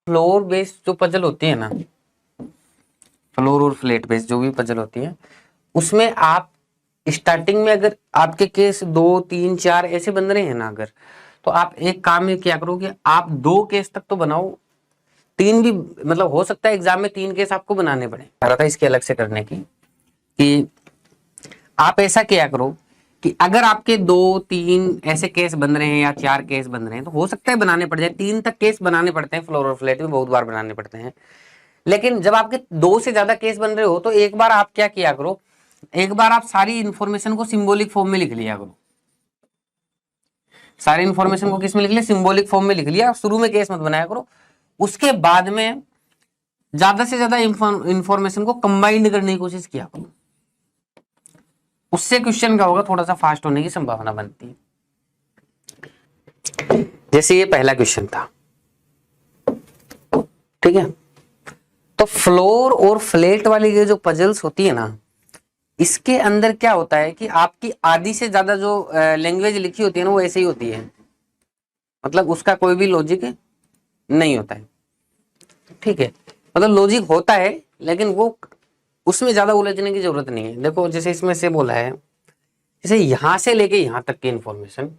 Floor based जो puzzle होती है ना, फ्लोर और फ्लैट बेस्ड जो भी पजल होती है, उसमें आप स्टार्टिंग में अगर आपके केस 2 3 4 ऐसे बन रहे हैं ना, अगर तो आप एक काम ये क्या करो कि आप 2 केस तक तो बनाओ, 3 भी मतलब हो सकता है एग्जाम में 3 केस आपको बनाने पड़े। रहा था इसके अलग से करने की कि आप ऐसा क्या करो कि अगर आपके 2 3 ऐसे केस बन रहे हैं या 4 केस बन रहे हैं, तो हो सकता है बनाने पड़ जाए, 3 तक केस बनाने पड़ते हैं, फ्लोर और फ्लैट में बहुत बार बनाने पड़ते हैं। लेकिन जब आपके 2 से ज्यादा केस बन रहे हो तो एक बार आप क्या किया करो, एक बार आप सारी इंफॉर्मेशन को सिंबॉलिक फॉर्म में लिख लिया करो। सारी इंफॉर्मेशन को किस में लिख लिया, सिंबॉलिक फॉर्म में लिख लिया, शुरू में केस मत बनाया करो। उसके बाद में ज्यादा से ज्यादा इंफॉर्मेशन को कंबाइंड करने की कोशिश किया करो। उससे क्वेश्चन क्या होगा, थोड़ा सा फास्ट होने की संभावना बनती है। जैसे ये पहला क्वेश्चन था, ठीक है, तो फ्लोर और फ्लैट वाली ये जो पजल्स होती है ना, इसके अंदर क्या होता है कि आपकी आधी से ज्यादा जो लैंग्वेज लिखी होती है ना, वो ऐसे ही होती है, मतलब उसका कोई भी लॉजिक नहीं होता है, ठीक है, मतलब लॉजिक होता है लेकिन वो उसमें ज्यादा उलझने की जरूरत नहीं है। देखो जैसे इसमें से बोला है, जैसे यहां से लेके यहां तक की इंफॉर्मेशन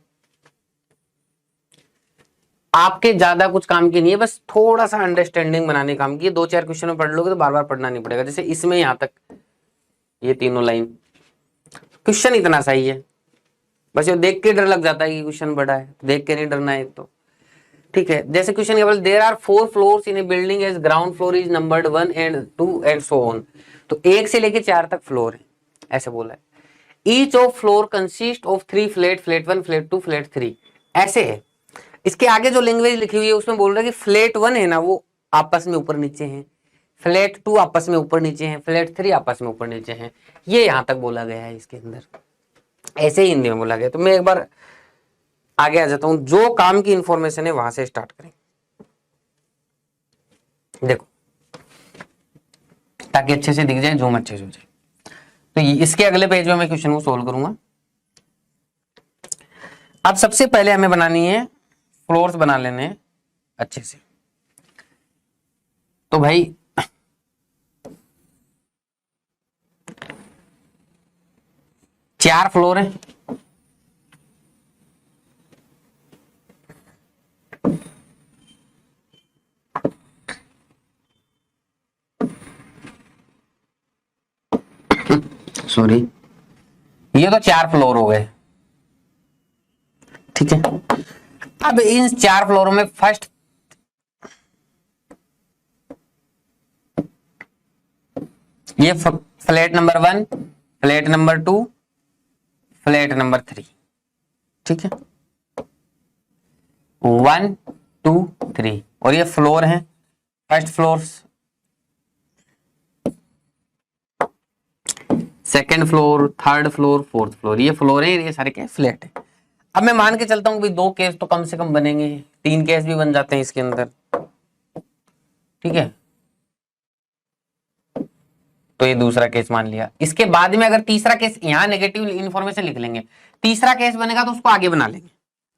आपके ज्यादा कुछ काम की नहीं है, बस थोड़ा सा अंडरस्टैंडिंग बनाने काम की है। 2 4 क्वेश्चन में पढ़ लोगे तो बार बार पढ़ना नहीं पड़ेगा। जैसे इसमें यहां तक ये तीनों लाइन, क्वेश्चन इतना सही है, बस ये देख के डर लग जाता है कि क्वेश्चन बड़ा है, देख के नहीं डरना है तो, ठीक है। जैसे क्वेश्चन केवल there are 4 floors in a building as ground floor is numbered 1 and 2 and so on, तो 1 से लेके 4 तक फ्लोर है, ऐसे बोला है। Each of floor consist of 3 flat, flat 1, flat 2, flat 3, ऐसे है। इसके आगे जो लैंग्वेज लिखी हुई है उसमें बोल रहा है कि फ्लैट 1 है ना वो आपस में ऊपर नीचे है, फ्लैट 2 आपस में ऊपर नीचे है, फ्लैट 3 आपस में ऊपर नीचे है, ये यहां तक बोला गया है इसके अंदर, ऐसे ही हिंदी में बोला गया। तो मैं एक बार आगे आ जाता हूं, जो काम की इंफॉर्मेशन है वहां से स्टार्ट करें, देखो ताकि अच्छे से दिख जाए, जूम अच्छे से हो जाए। तो इसके अगले पेज में मैं क्वेश्चन को सोल्व करूंगा। अब सबसे पहले हमें बनानी है, फ्लोर्स बना लेने हैं अच्छे से। तो भाई चार फ्लोर है, सॉरी, ये तो 4 फ्लोर हो गए, ठीक है। अब इन 4 फ्लोरों में फर्स्ट ये flat number 1, flat number 2, flat number 3, ठीक है, 1 2 3, और ये फ्लोर है, first floor, second floor, third floor, fourth floor, ये फ्लोर है, ये सारे क्या फ्लैट है। अब मैं मान के चलता हूं भाई 2 केस तो कम से कम बनेंगे, 3 केस भी बन जाते हैं इसके अंदर, ठीक है। तो ये दूसरा केस मान लिया। इसके बाद में अगर तीसरा केस, यहां नेगेटिव इंफॉर्मेशन लिख लेंगे, तीसरा केस बनेगा तो उसको आगे बना लेंगे।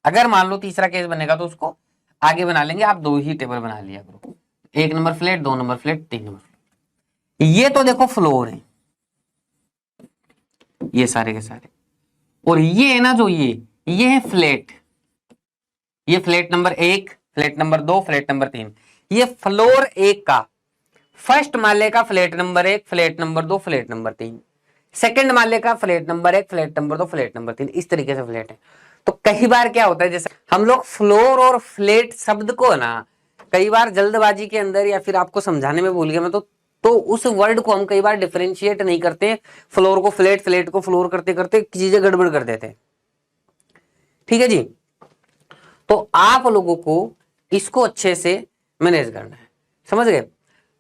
अगर मान लो तीसरा केस बनेगा तो उसको आगे बना लेंगे। आप 2 ही टेबल बना लिया करो, 1 number flat, 2 number flat, 3 number flat. ये तो देखो फ्लोर है, ये सारे के सारे, और ये है ना जो ये है फ्लैट, ये flat number 1, flat number 2, flat number 3, ये फ्लोर 1 का फर्स्ट माले का flat number 1, flat number 2, flat number 3, second माले का flat number 1, flat number 2, flat number 3, इस तरीके से फ्लैट है। तो कई बार क्या होता है, जैसे हम लोग फ्लोर और फ्लैट शब्द को ना कई बार जल्दबाजी के अंदर या फिर आपको समझाने में भूल गया मैं, तो उस वर्ड को हम कई बार डिफरेंशिएट नहीं करते, फ्लोर को फ्लैट, फ्लैट को फ्लोर करते करते चीजें गड़बड़ कर देते हैं, ठीक है जी। तो आप लोगों को इसको अच्छे से मैनेज करना है, समझ गए।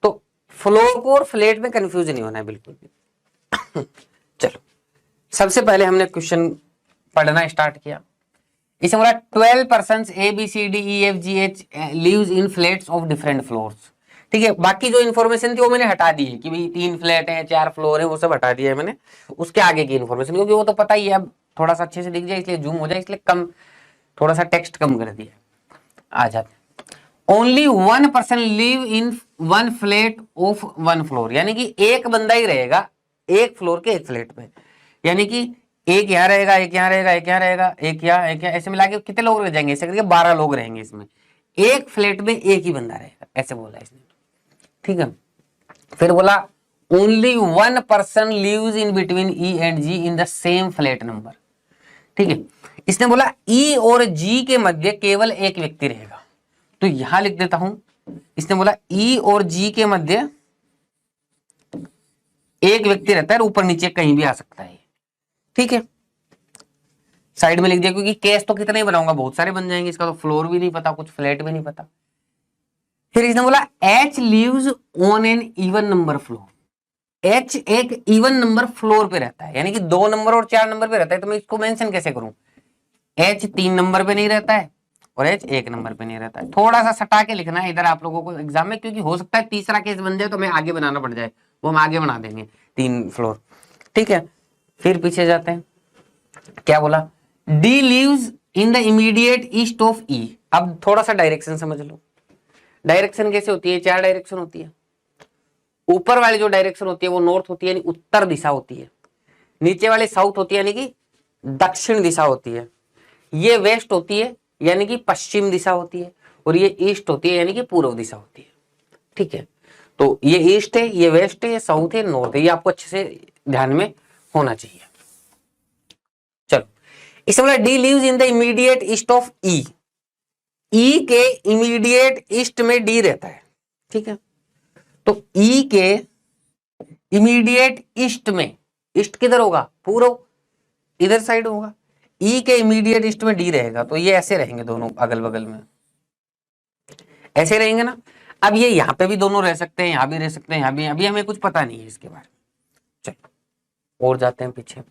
तो फ्लोर को और फ्लैट में कंफ्यूज नहीं होना है बिल्कुल भी। चलो सबसे पहले हमने क्वेश्चन पढ़ना स्टार्ट किया। इसे बोला 12 person ABCDEFGH lives in flats of different floors, ठीक है। बाकी जो इन्फॉर्मेशन थी वो मैंने हटा दी है कि भाई 3 फ्लैट है, 4 फ्लोर है, वो सब हटा दिया है मैंने। उसके आगे की इन्फॉर्मेशन क्योंकि वो तो पता ही है, अब थोड़ा सा अच्छे से दिख जाए इसलिए, जूम हो जाए इसलिए कम, थोड़ा सा टेक्स्ट कम कर दिया। आ जाते only 1 person live in 1 flat of 1 floor, यानी कि एक बंदा ही रहेगा एक फ्लोर के एक फ्लैट पे, यानी कि एक यहाँ रहेगा, एक यहाँ रहेगा, एक यहाँ रहेगा, एक यहाँ, एक यहाँ, ऐसे मिला के कितने लोग रह जाएंगे, ऐसे करके 12 लोग रहेंगे इसमें, एक फ्लैट में एक ही बंदा रहेगा, ऐसे बोला इसने। ठीक है, फिर बोला only 1 person lives in between E and G in the same flat number. ठीक है, इसने बोला ई और जी के मध्य केवल एक व्यक्ति रहेगा, तो यहां लिख देता हूं, इसने बोला ई और जी के मध्य एक व्यक्ति रहता है, ऊपर नीचे कहीं भी आ सकता है। ठीक है, साइड में लिख दिया, क्योंकि केस तो कितने ही बनाऊंगा, बहुत सारे बन जाएंगे, इसका तो फ्लोर भी नहीं पता, कुछ फ्लैट भी नहीं पता। फिर इसने बोला H lives on an even number floor, H एक इवन नंबर फ्लोर पे रहता है, यानी कि 2 नंबर और 4 नंबर पे रहता है, तो मैं इसको मेंशन कैसे करूं, एच 3 नंबर पे नहीं रहता है और एच 1 नंबर पे नहीं रहता है। थोड़ा सा सटा के लिखना है इधर आप लोगों को एग्जाम में, क्योंकि हो सकता है तीसरा केस बन जाए तो हमें आगे बनाना पड़ जाए, वो हम आगे बना देंगे 3 फ्लोर। ठीक है, फिर पीछे जाते हैं, क्या बोला, D lives in the immediate east of E. अब थोड़ा सा डायरेक्शन समझ लो, डायरेक्शन कैसे होती है, 4 डायरेक्शन होती है। ऊपर वाली जो डायरेक्शन होती है वो नॉर्थ होती है, यानी उत्तर दिशा होती है, नीचे वाली साउथ होती है, यानी कि दक्षिण दिशा होती है, ये वेस्ट होती है यानी कि पश्चिम दिशा होती है, और ये ईस्ट होती है यानी कि पूर्व दिशा होती है। ठीक है, तो ये ईस्ट है, ये वेस्ट है, ये साउथ है, नॉर्थ है, ये आपको अच्छे से ध्यान में होना चाहिए। चलो, इसमें बोला D lives in the immediate east of E, E के इमीडिएट ईस्ट में डी रहता है। ठीक है, तो ई के इमीडिएट ईस्ट में, ईस्ट किधर होगा, पूर्व, इधर साइड होगा, ई के इमीडिएट ईस्ट में डी रहेगा, तो ये ऐसे रहेंगे दोनों अगल बगल में, ऐसे रहेंगे ना। अब ये यहाँ पे भी दोनों रह सकते हैं, यहाँ भी रह सकते हैं, यहाँ भी, अभी हमें कुछ पता नहीं है इसके बारे में। चलो और जाते हैं पीछे,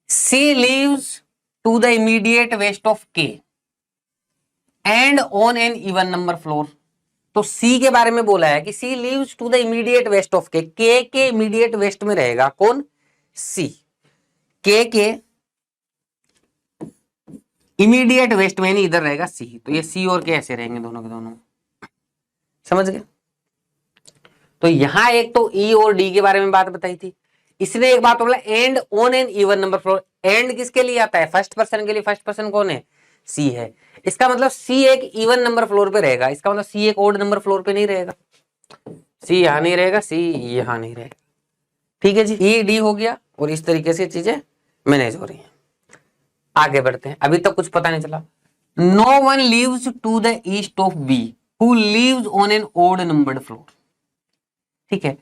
C lives to the immediate west of K and on an even number floor. तो सी के बारे में बोला है कि C lives to the immediate west of K immediate west में रहेगा कौन, सी, के इमीडिएट वेस्ट में, नहीं इधर रहेगा सी, तो ये सी और के ऐसे रहेंगे दोनों के दोनों, समझ गए। तो यहां एक तो ई और डी के बारे में बात बताई थी, इसने एक बात बोला and on an even number floor, and किसके लिए आता है, फर्स्ट पर्सन के लिए, फर्स्ट पर्सन कौन है, सी है, इसका मतलब सी एक इवन नंबर फ्लोर पे रहेगा, इसका मतलब सी एक ओड नंबर फ्लोर पे नहीं रहेगा, सी यहां नहीं रहेगा, सी यहां नहीं रहेगा। ठीक है जी, ई डी हो गया, और इस तरीके से चीजें मैनेज हो रही हैं। आगे बढ़ते हैं, अभी तक कुछ पता नहीं चला। No one lives to the east of B who lives on an odd numbered floor. ठीक है,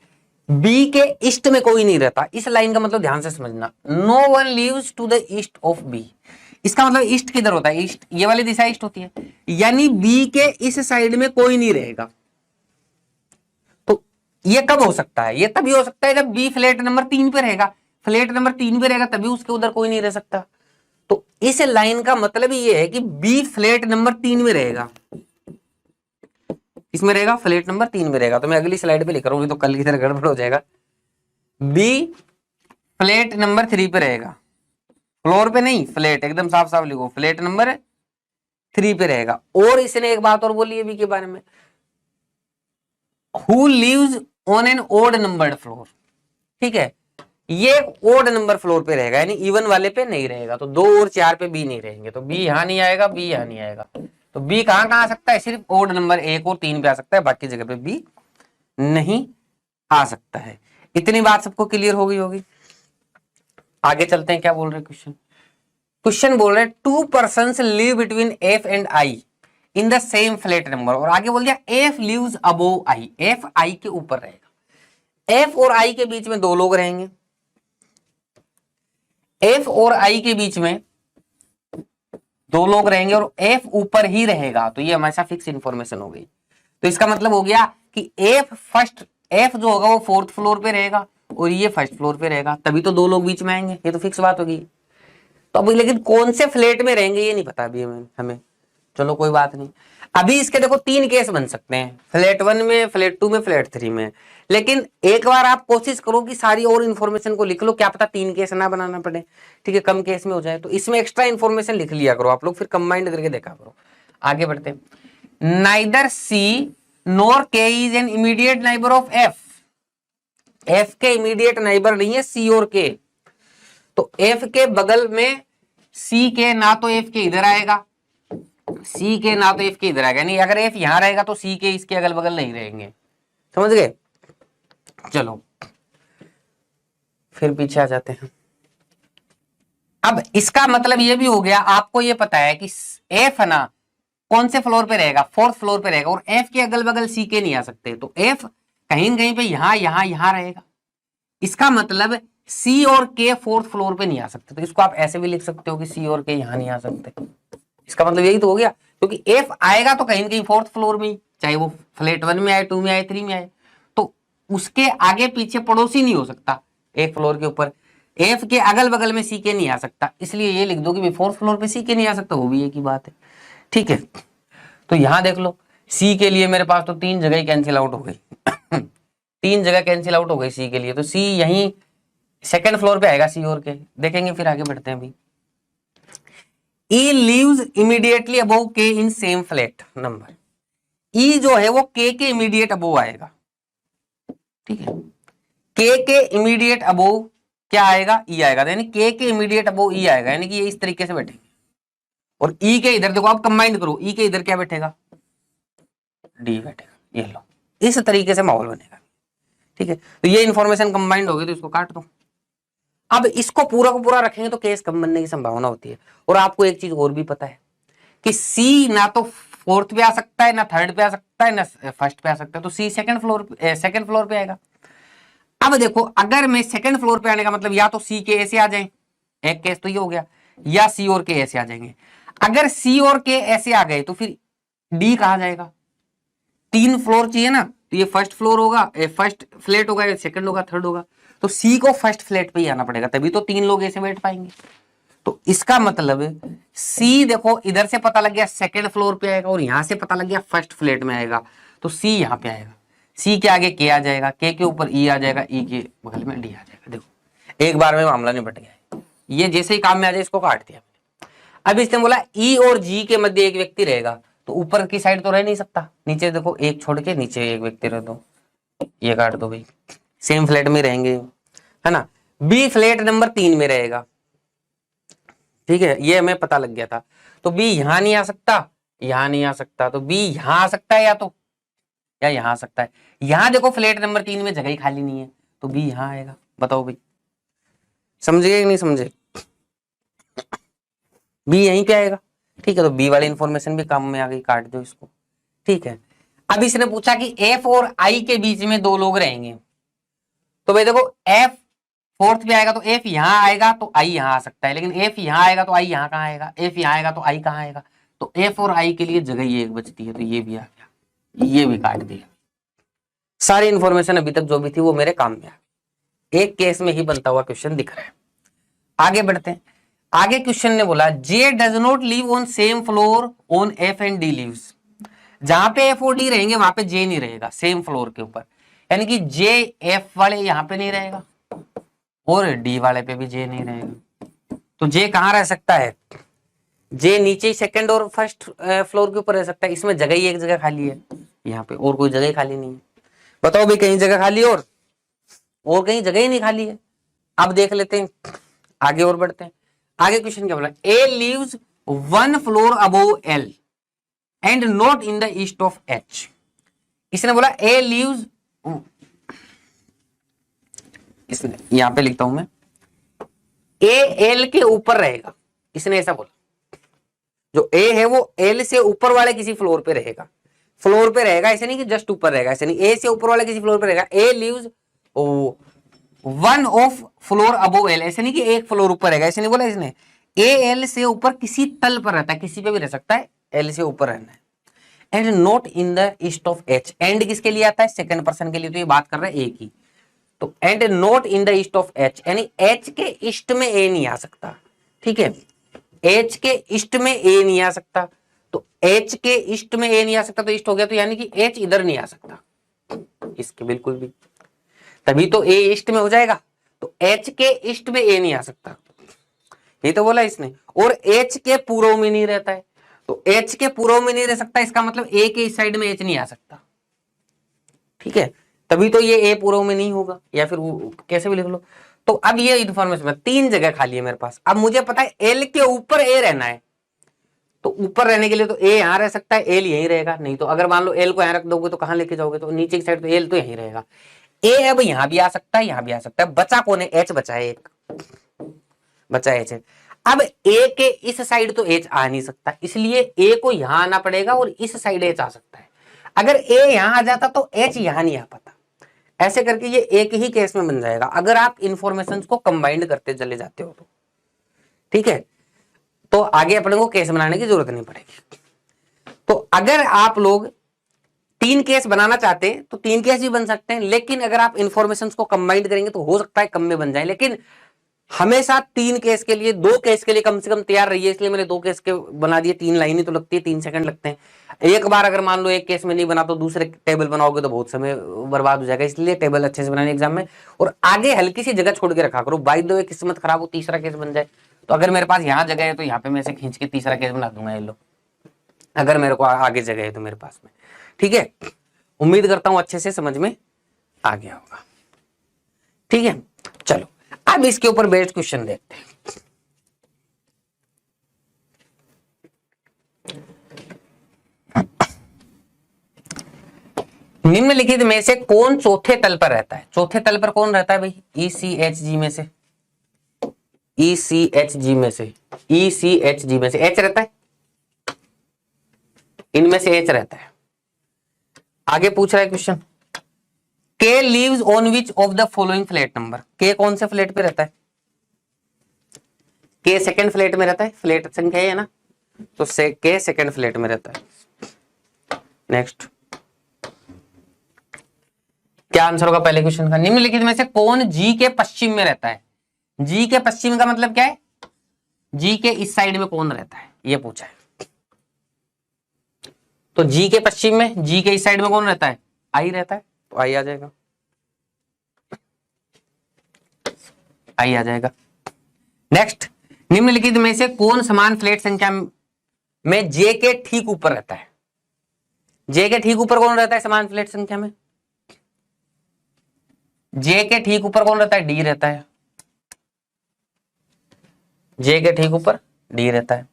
बी के ईस्ट में कोई नहीं रहता, इस लाइन का मतलब ध्यान से समझना, no one lives to the east of B, इसका मतलब ईस्ट किधर होता है, ईस्ट, ये वाली दिशा ईस्ट होती है, यानी बी के इस साइड में कोई नहीं रहेगा। तो ये कब हो सकता है, ये तभी हो सकता है जब बी फ्लैट नंबर 3 पे रहेगा, फ्लैट नंबर 3 पे रहेगा तभी उसके उधर कोई नहीं रह सकता। तो इस लाइन का मतलब ये है कि बी फ्लैट नंबर 3 में रहेगा, इसमें रहेगा, फ्लैट नंबर 3 में रहेगा। तो मैं अगली स्लाइड पे लिख रहा हूँ, तो कल की तरह गड़बड़ हो जाएगा। बी फ्लैट नंबर 3 पे रहेगा, फ्लोर पे नहीं, फ्लैट, एकदम साफ साफ लिखो, फ्लैट नंबर 3 पे रहेगा। और इसने एक बात और बोली है बी के बारे में, who lives on an odd numbered floor. ठीक है, ये ओड नंबर फ्लोर पे रहेगा, यानी इवन वाले पे नहीं रहेगा, तो 2 और 4 पे बी नहीं रहेंगे, तो बी यहां नहीं आएगा, बी यहां नहीं आएगा, तो बी कहां कहां आ सकता है, सिर्फ ओड नंबर 1 और 3 पे आ सकता है, बाकी जगह पे बी नहीं आ सकता है। इतनी बात सबको क्लियर हो गई होगी। आगे चलते हैं, क्या बोल रहे क्वेश्चन, क्वेश्चन बोल रहे 2 persons live between F and I in the same flat number, और आगे बोल दिया F lives above I, F I के ऊपर रहेगा, एफ और आई के बीच में 2 लोग रहेंगे, एफ और आई के बीच में 2 लोग रहेंगे, और एफ ऊपर ही रहेगा, तो ये हमेशा फिक्स इंफॉर्मेशन हो गई। तो इसका मतलब हो गया कि एफ जो होगा वो 4th फ्लोर पे रहेगा, और ये 1st फ्लोर पे रहेगा, तभी तो 2 लोग बीच में आएंगे, ये तो फिक्स बात होगी। तो अभी लेकिन कौन से फ्लैट में रहेंगे ये नहीं पता अभी हमें, चलो कोई बात नहीं। अभी इसके देखो 3 केस बन सकते हैं, फ्लैट 1 में, फ्लैट 2 में, फ्लैट 3 में, लेकिन एक बार आप कोशिश करो कि सारी और इन्फॉर्मेशन को लिख लो, क्या पता 3 केस ना बनाना पड़े, ठीक है, कम केस में हो जाए, तो इसमें एक्स्ट्रा इन्फॉर्मेशन लिख लिया करो आप लोग, फिर कंबाइंड करके देखा करो। आगे बढ़ते हैं, नाइदर सी नॉर के is an immediate neighbour of F. F के इमीडिएट नाइबर नहीं है सी और के, तो एफ के बगल में सी के ना तो एफ के इधर आएगा, सी के ना तो एफ के इधर आएगा, यानी अगर एफ यहां रहेगा तो सी के इसके अगल बगल नहीं रहेंगे। समझ गए? चलो फिर पीछे आ जाते हैं। अब इसका मतलब ये भी हो गया, आपको ये पता है कि एफ है ना कौन से फ्लोर पे रहेगा, फोर्थ फ्लोर पे रहेगा, और एफ के अगल बगल सी के नहीं आ सकते, तो एफ कहीं न कहीं पे यहां रहेगा। इसका मतलब सी और के फोर्थ फ्लोर पे नहीं आ सकते, तो इसको आप ऐसे भी लिख सकते हो कि सी और के यहां नहीं आ सकते। इसका मतलब यही तो हो गया, क्योंकि एफ आएगा तो कहीं न कहीं फोर्थ फ्लोर में ही, चाहे वो फ्लैट 1 में आए, 2 में आए, 3 में आए, तो उसके आगे पीछे पड़ोसी नहीं हो सकता एक फ्लोर के ऊपर। एफ के अगल बगल में सी के नहीं आ सकता, इसलिए ये लिख दो कि फोर्थ फ्लोर पे सी के नहीं आ सकता, वो भी एक ही बात है। ठीक है, तो यहां देख लो सी के लिए मेरे पास तो 3 जगह ही कैंसिल आउट हो गई 3 जगह कैंसिल आउट हो गई सी के लिए, तो सी यहीं सेकंड फ्लोर पे आएगा सी और के। देखेंगे फिर आगे बढ़ते हैं। अभी ई लीव्स इमीडिएटली अबव के इन सेम फ्लैट नंबर। ई जो है वो के इमीडिएट अबव आएगा। ठीक है, के इमीडिएट अबव क्या आएगा? ई आएगा, यानी के इमीडिएट अबव ई आएगा, यानी कि ये इस तरीके से बैठेंगे। और ई के इधर देखो, आप कंबाइंड करो, ई के इधर क्या बैठेगा? डी बैठेगा। ये लो, इस तरीके से माहौल बनेगा। ठीक है, तो ये इंफॉर्मेशन कंबाइंड होगी, तो इसको काट दो। अब इसको पूरा को पूरा रखेंगे तो केस कम बनने की संभावना होती है। और आपको एक चीज और भी पता है कि सी ना तो फोर्थ पे आ सकता है, ना थर्ड पे आ सकता है, ना फर्स्ट पे आ सकता है, तो सी सेकंड फ्लोर पे आएगा। अब देखो, अगर मैं सेकंड फ्लोर पे आने का मतलब या तो सी के ऐसे आ जाए, एक केस तो ये हो गया, या सी और के ऐसे आ जाएंगे। अगर सी और के ऐसे आ गए तो फिर डी कहा जाएगा? 3 फ्लोर चाहिए ना, तो ये फर्स्ट फ्लोर होगा, फर्स्ट फ्लैट होगा, ये सेकंड होगा, थर्ड होगा, तो सी को फर्स्ट फ्लैट पे ही आना पड़ेगा, तभी तो 3 लोग ऐसे बैठ पाएंगे। तो इसका मतलब सी देखो इधर से पता लग गया सेकंड फ्लोर पे आएगा, और यहां से पता लग गया फर्स्ट फ्लैट में आएगा, तो सी यहां पे आएगा। सी के आगे के आ जाएगा, के ऊपर ई आ जाएगा, ई के बगल में डी आ जाएगा। देखो एक बार में मामला निपट गया। ये जैसे ही काम में आ जाए इसको काट दिया। अब इसने बोला ई और जी के मध्य एक व्यक्ति रहेगा, तो ऊपर की साइड तो रह नहीं सकता, नीचे देखो एक छोड़ के नीचे एक व्यक्ति रह दो, ये काट दो भाई, सेम फ्लैट में रहेंगे, है ना। बी फ्लैट नंबर 3 में रहेगा। ठीक है, ये हमें पता लग गया था। तो बी यहां नहीं आ सकता, यहां नहीं आ सकता, तो बी यहां आ सकता है, या यहां आ सकता है। यहां देखो फ्लैट नंबर 3 में जगह ही खाली नहीं है, तो बी यहां आएगा। बताओ भाई, समझे कि नहीं समझे? बी यहीं पे आएगा। ठीक है, तो बी वाली इंफॉर्मेशन भी काम में आ गई, काट दो इसको। ठीक है, अब इसने पूछा कि एफ और आई के बीच में 2 लोग रहेंगे, तो भाई देखो एफ फोर्थ पे आएगा तो एफ यहां आएगा तो आई यहां आ सकता है, लेकिन एफ यहां आएगा तो आई यहां कहां आएगा? एफ यहां आएगा तो आई कहां आएगा? तो एफ और आई के लिए जगह ये एक बचती है, तो ये भी आ गया, ये भी काट दिया। सारी इंफॉर्मेशन अभी तक जो भी थी वो मेरे काम में आ गई। एक केस में ही बनता हुआ क्वेश्चन दिख रहा है। आगे बढ़ते हैं। आगे क्वेश्चन ने बोला J does not live on same floor on F and D lives. जहां पे एफ और डी रहेंगे वहां पे जे नहीं रहेगा सेम फ्लोर के ऊपर, यानी कि जे एफ वाले यहां पे नहीं रहेगा और डी वाले पे भी जे नहीं रहेगा। तो जे कहां रह सकता है? जे नीचे सेकंड और फर्स्ट फ्लोर के ऊपर रह सकता है। इसमें जगह ही एक जगह खाली है, यहाँ पे और कोई जगह खाली नहीं है। बताओ भाई, कहीं जगह खाली और कहीं जगह ही नहीं खाली है। अब देख लेते हैं, आगे और बढ़ते हैं। आगे क्वेश्चन क्या बोला? A lives 1 floor above L and not in the east of H. इसने बोला ए लीव्स, इसने यहां पे लिखता हूं मैं, ए एल के ऊपर रहेगा। इसने ऐसा बोला, जो ए है वो एल से ऊपर वाले किसी फ्लोर पे रहेगा। फ्लोर पे रहेगा, ऐसे नहीं कि जस्ट ऊपर रहेगा, ऐसे नहीं, ए से ऊपर वाले किसी फ्लोर पे रहेगा। A lives 1 of floor above L, ऐसे नहीं कि एक फ्लोर ऊपर रहेगा, ऐसे नहीं बोला इसने। ए एल से ऊपर किसी तल पर रहता है, किसी पे भी रह सकता है, एल से ऊपर रहना है। And not in the east of H, and किसके लिए आता है? सेकंड पर्सन के लिए, तो ये बात कर रहा है ए की। तो and not in the east of H, यानी एच के ईस्ट में ए नहीं आ सकता। ठीक है, एच के ईस्ट में ए नहीं आ सकता, तो एच के ईस्ट में ए नहीं आ सकता तो ईस्ट हो गया, तो यानी कि एच इधर नहीं आ सकता इसके बिल्कुल भी, तभी तो ए ईस्ट में हो जाएगा। तो एच के ईस्ट में ए नहीं आ सकता, ये तो बोला इसने। और एच के पूर्व में नहीं रहता है, तो H के पूर्व में नहीं रह सकता, इसका मतलब A के इस साइड में H नहीं आ सकता, ठीक है, तभी तो ये A पूर्व में नहीं होगा, या फिर कैसे भी लिख लो। तो अब ये इन्फॉर्मेशन में 3 जगह खाली है मेरे पास। अब मुझे पता है L के ऊपर A रहना है, तो ऊपर रहने के लिए तो A यहां रह सकता है, L यहीं रहेगा। नहीं तो अगर मान लो L को यहां रख दोगे तो कहां लेके जाओगे, तो नीचे की साइड तो L तो यहीं रहेगा। A अब यहां भी आ सकता है, यहां भी आ सकता है, बचा कौन है, H बचा है, एक बचा H है। अब A के इस साइड तो H आ नहीं सकता, इसलिए A को यहां आना पड़ेगा और इस साइड H आ सकता है। अगर A यहां आ जाता तो H यहां नहीं आ पाता। ऐसे करके ये एक ही केस में बन जाएगा अगर आप इंफॉर्मेशन को कंबाइंड करते चले जाते हो तो, ठीक है। तो आगे अपने को केस बनाने की जरूरत नहीं पड़ेगी। तो अगर आप लोग 3 केस बनाना चाहते हैं तो 3 केस भी बन सकते हैं, लेकिन अगर आप इंफॉर्मेशन को कंबाइंड करेंगे तो हो सकता है कम में बन जाए, लेकिन हमेशा 3 केस के लिए, 2 केस के लिए कम से कम तैयार रहिए। इसलिए मैंने 2 केस के बना दिए, 3 लाइनें तो लगती है, 3 सेकंड लगते हैं। एक बार अगर मान लो एक केस में नहीं बना तो दूसरे टेबल बनाओगे तो बहुत समय बर्बाद हो जाएगा, इसलिए टेबल अच्छे से बनाने एग्जाम में। और आगे हल्की सी जगह छोड़ के रखा करो, बाय द वे किस्मत खराब हो तीसरा केस बन जाए, तो अगर मेरे पास यहाँ जगह है तो यहाँ पे मैं से खींच के तीसरा केस बना दूंगा, ये लो, अगर मेरे को आगे जगह है तो मेरे पास में, ठीक है। उम्मीद करता हूं अच्छे से समझ में आ गया होगा, ठीक है। चलो अब इसके ऊपर बेस्ड क्वेश्चन देखते हैं। निम्नलिखित में से कौन चौथे तल पर रहता है, चौथे तल पर कौन रहता है भाई, ECHG में से, ECHG में से, ECHG में से H रहता है, इनमें से H रहता है। आगे पूछ रहा है question, K lives on which of the following flat number, K कौन से फ्लैट पे रहता है, K सेकंड फ्लैट में रहता है, फ्लैट संख्या है ना, तो K सेकंड फ्लैट में रहता है। नेक्स्ट क्या आंसर होगा पहले क्वेश्चन का, निम्नलिखित में से कौन G के पश्चिम में रहता है। G के पश्चिम का मतलब क्या है, G के इस साइड में कौन रहता है, ये पूछा है। तो G के पश्चिम में, G के इस साइड में कौन रहता है, I रहता है, तो I आ जाएगा, I आ जाएगा। नेक्स्ट, निम्नलिखित में से कौन समान फ्लैट संख्या में J के ठीक ऊपर रहता है, J के ठीक ऊपर कौन रहता है समान फ्लैट संख्या में, J के ठीक ऊपर कौन रहता है, D रहता है, J के ठीक ऊपर D रहता है।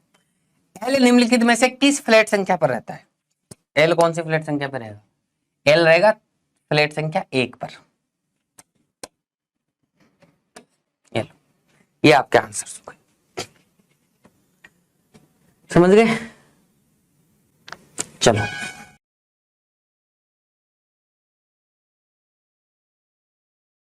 L निम्नलिखित में से किस फ्लैट संख्या पर रहता है, L कौन सी फ्लैट संख्या पर रहेगा, L रहेगा फ्लैट संख्या 1 पर। ये आपके आंसर समझ गए। चलो